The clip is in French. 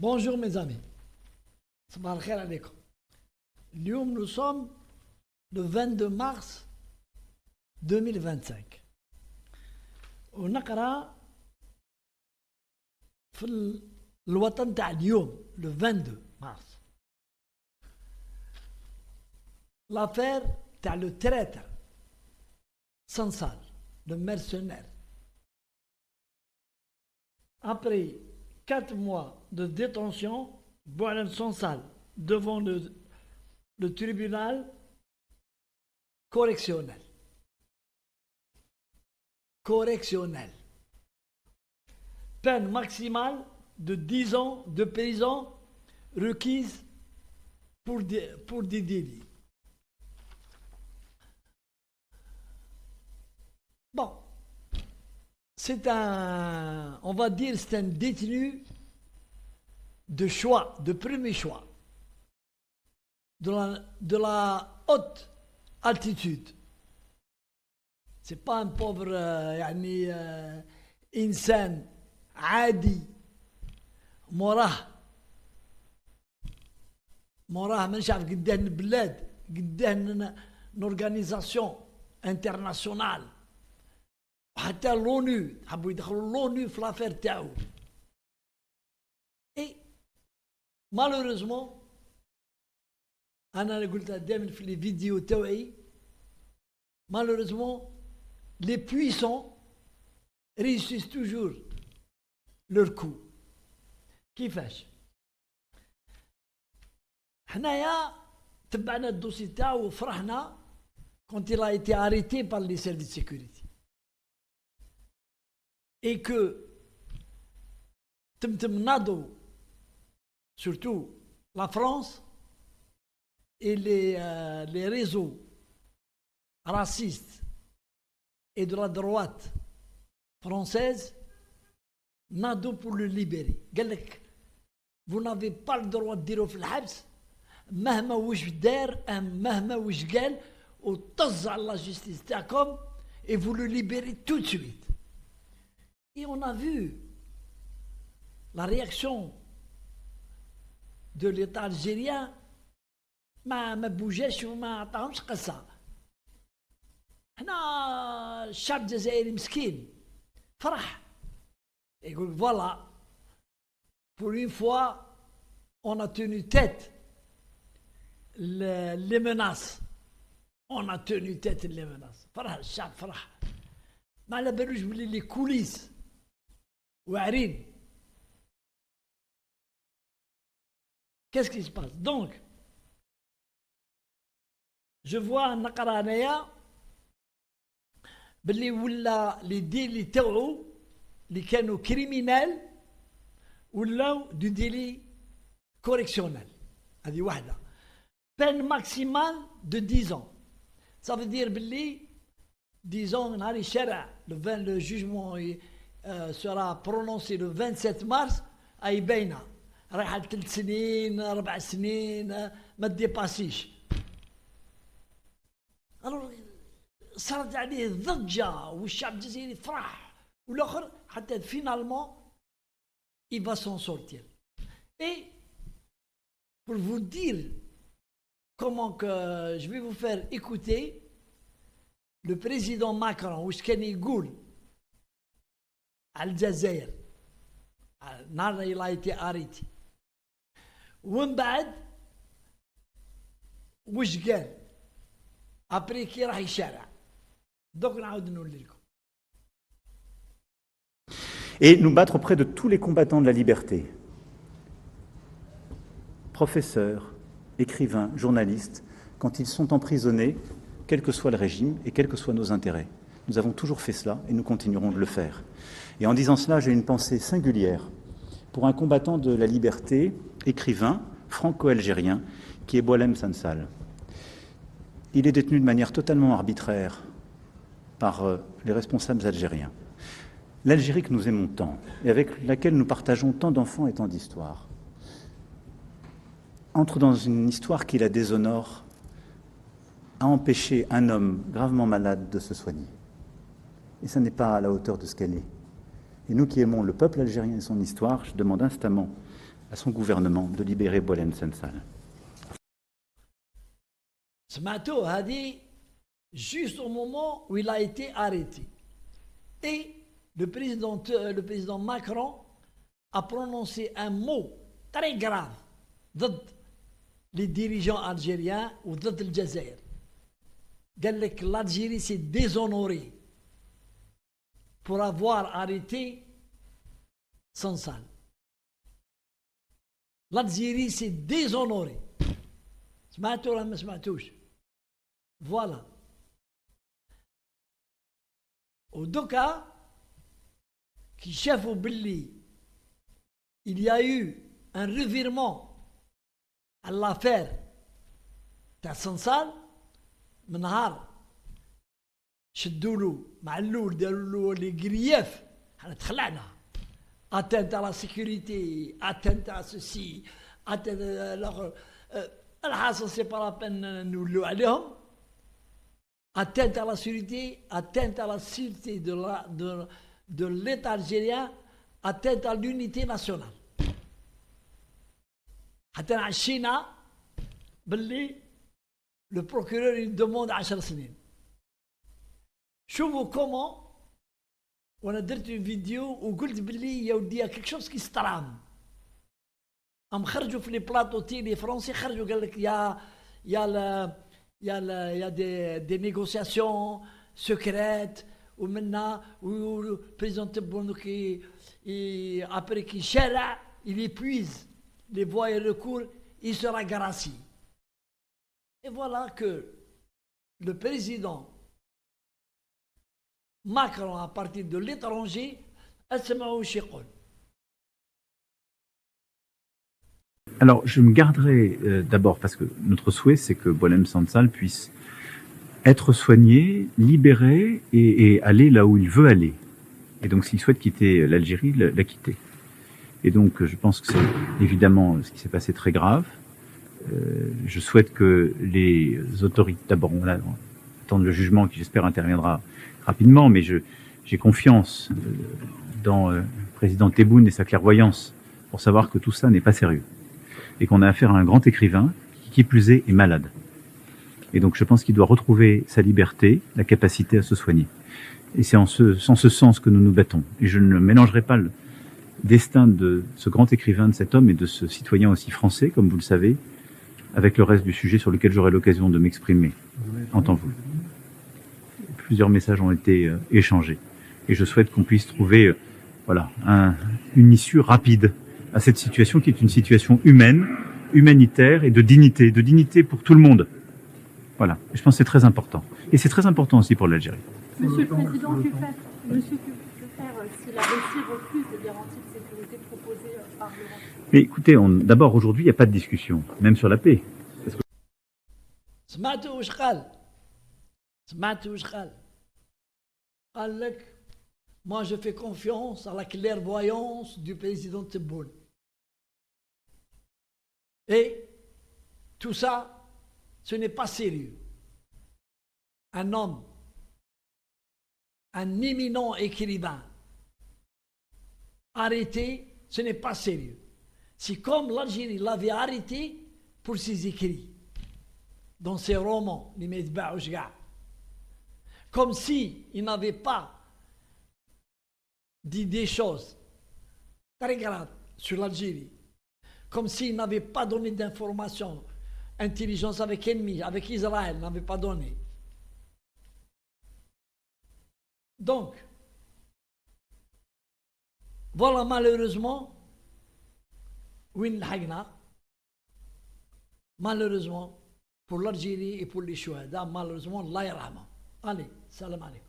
Bonjour mes amis. صباح الخير عليكم. اليوم nous sommes le 22 mars 2025 ونقرا في الوطن تاع اليوم le 22 mars l'affaire تاع le traître Sansal, le mercenaire. Après 4 mois de détention, Boualem Sansal devant le tribunal correctionnel. Peine maximale de 10 ans de prison requise pour des délits. Bon, on va dire, c'est un détenu de choix, de premier choix, de la haute altitude. C'est pas un pauvre إنسان عادي مراه مانيش عارف قداه البلاد قداه اورغانيزاسيون انترناسيونال وحتى لونو حبوا يدخلوا لونو في لافير تاعو. اي مالوريزمون انا قلتها دائما في لي فيديو تاعي malheureusement les puissants réussissent toujours leur coup. كيفاش؟ حنايا تبعنا الدوسي تاعو وفرحنا quand il a été arrêté par les services de sécurité. Et que تمتم ناضوا surtout la France et les réseaux racistes et de la droite française ناضوا pour le libérer. قال لك vous n'avez pas le droit de dire في الحبس مهما وش دار مهما وش قال وطز على la justice تاعكم et vous le libérez tout de suite. Et on a vu la réaction de l'État algérien ما بوجاش وما عطاهمش قصه. هنا الشعب الجزائري مسكين فرح يقول voilà pour une fois on a tenu tête les menaces, on a tenu tête les menaces. فرح الشعب فرح ما على بالوش بلي لي كوليس واعرين. Qu'est-ce qui se passe? Donc je vois نقرا انايا باللي ولا لي ديلي تاعو اللي كانوا كريمينال ولاو دو ديلي كوريكسيونال. هذه واحده. peine maximale de 10 ans. Ça veut dire باللي 10 ans نهار الشرع le jugement sera prononcé le 27 mars اي باينه رايحه 3 سنين 4 سنين ما ديباسيش. صارت عليه ضجه والشعب الجزائري فرح والاخر حتى finalement il va s'en sortir. Et pour vous dire comment que je vais vous faire écouter le président Macron واش كان يقول على الجزائر نهار il a été arrêté ومن بعد واش قال après كي راح يشارع. دوك نعاود نولي لكم. Et nous battre auprès de tous les combattants de la liberté, professeurs, écrivains, journalistes, quand ils sont emprisonnés, quel que soit le régime et quels que soient nos intérêts. Nous avons toujours fait cela et nous continuerons de le faire. Et en disant cela, j'ai une pensée singulière pour un combattant de la liberté, écrivain, franco-algérien, qui est Boualem Sansal. Il est détenu de manière totalement arbitraire par les responsables algériens. L'Algérie que nous aimons tant et avec laquelle nous partageons tant d'enfants et tant d'histoires entre dans une histoire qui la déshonore, a empêché un homme gravement malade de se soigner. Et ça n'est pas à la hauteur de ce qu'elle est. Et nous qui aimons le peuple algérien et son histoire, je demande instamment à son gouvernement de libérer Boualem Sansal. سمعتوا هذه juste au moment où il a été arrêté. Et le président Macron a prononcé un mot très grave ضد les dirigeants algériens ou ضد الجزائر. قال لك l'Algérie s'est déshonorée pour avoir arrêté Sansal. L'Algérie s'est déshonorée. سمعتوا ولا ما سمعتوش؟ Voilà. ودوكا كي شافوا باللي il y a eu un revirement à l'affaire تاع سنسال من نهار شدوا له معلول داروا له لي غرياف حنا تخلعنا atteinte à la sécurité atteinte à ceci atteinte à l'autre الحاصل سي با لا بين نولوا عليهم atteinte à la sécurité, atteinte à la sûreté de l'État algérien, atteinte à l'unité nationale. حتى عشينا باللي le procureur il demande 10 سنين. شوفوا كومون وانا درت فيديو وقلت باللي يا ودي quelque chose qui se trame. خرجوا في لي بلاطو تيلي فرنسي خرجوا قال لك il y a des négociations secrètes où maintenant où le président Tebboune après qu'il chara, il épuise les voies et recours, il sera gracié. Et voilà que le président Macron, à partir de l'étranger, اسمعوا وش يقول. Alors, je me garderai d'abord, parce que notre souhait, c'est que Boualem Sansal puisse être soigné, libéré et aller là où il veut aller. Et donc, s'il souhaite quitter l'Algérie, la quitter. Et donc, je pense que c'est évidemment ce qui s'est passé très grave. Je souhaite que les autorités, d'abord, on attend le jugement qui, j'espère, interviendra rapidement, mais j'ai confiance dans le président Tebboune et sa clairvoyance pour savoir que tout ça n'est pas sérieux. Et qu'on a affaire à un grand écrivain qui plus est malade. Et donc je pense qu'il doit retrouver sa liberté, la capacité à se soigner. Et c'est en ce sens que nous nous battons. Et je ne mélangerai pas le destin de ce grand écrivain, de cet homme et de ce citoyen aussi français, comme vous le savez, avec le reste du sujet sur lequel j'aurai l'occasion de m'exprimer en temps voulu. Plusieurs messages ont été échangés. Et je souhaite qu'on puisse trouver une issue rapide à cette situation qui est une situation humaine, humanitaire et de dignité pour tout le monde. Voilà, je pense que c'est très important. Et c'est très important aussi pour l'Algérie. Monsieur le Président, que faire si la Russie refuse les garanties de sécurité proposées par l'Europe? Mais écoutez, d'abord aujourd'hui, il n'y a pas de discussion, même sur la paix. سمعتوا وش قال؟ سمعتوا وش قال؟ قال لك moi je fais confiance à la clairvoyance du président Tebboune. Et tout ça, ce n'est pas sérieux. Un homme, un éminent écrivain, arrêté, ce n'est pas sérieux. C'est comme l'Algérie l'avait arrêté pour ses écrits, dans ses romans, les Medbaouch G'a. Comme s'il n'avait pas dit des choses très graves sur l'Algérie, comme s'il n'avait pas donné d'informations, intelligence avec ennemi, avec Israël, n'avait pas donné. Donc, voilà malheureusement, malheureusement, pour l'Algérie et pour les Chouhada, malheureusement, Allah yarhama. Allez, salam alaikum.